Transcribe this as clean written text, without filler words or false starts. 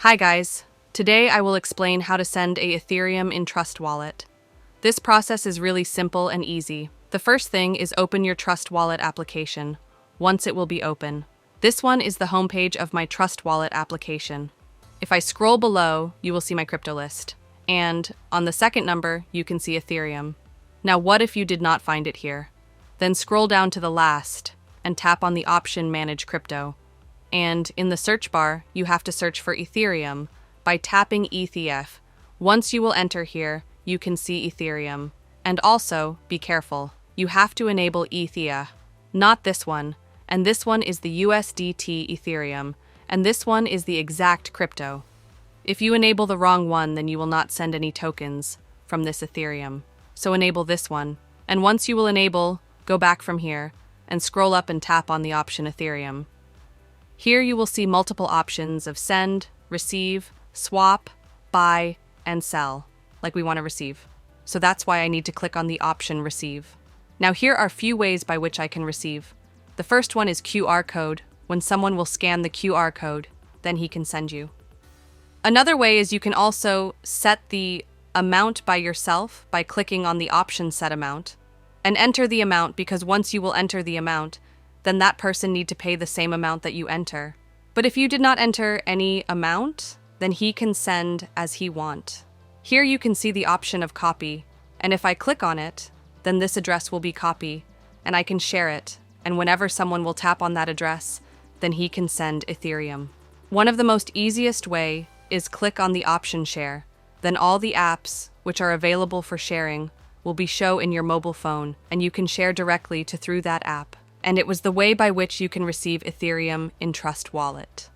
Hi guys, today I will explain how to send a Ethereum in Trust Wallet. This process is really simple and easy. The first thing is open your Trust Wallet application. Once it will be open. This one is the homepage of my Trust Wallet application. If I scroll below, you will see my crypto list. And on the second number, you can see Ethereum. Now what if you did not find it here? Then scroll down to the last and tap on the option Manage Crypto. And in the search bar, you have to search for Ethereum by tapping ETF. Once you will enter here, you can see Ethereum. And also, be careful, you have to enable Ethia, not this one. And this one is the USDT Ethereum, and this one is the exact crypto. If you enable the wrong one, then you will not send any tokens from this Ethereum. So enable this one. And once you will enable, go back from here and scroll up and tap on the option Ethereum. Here you will see multiple options of send, receive, swap, buy, and sell, like we want to receive. So that's why I need to click on the option receive. Now here are few ways by which I can receive. The first one is QR code. When someone will scan the QR code, then he can send you. Another way is you can also set the amount by yourself by clicking on the option set amount and enter the amount, because once you will enter the amount, then that person need to pay the same amount that you enter. But if you did not enter any amount, then he can send as he want. Here you can see the option of copy, and if I click on it, then this address will be copy, and I can share it, and whenever someone will tap on that address, then he can send Ethereum. One of the most easiest way is click on the option share, then all the apps which are available for sharing will be shown in your mobile phone, and you can share directly through that app. And it was the way by which you can receive Ethereum in Trust Wallet.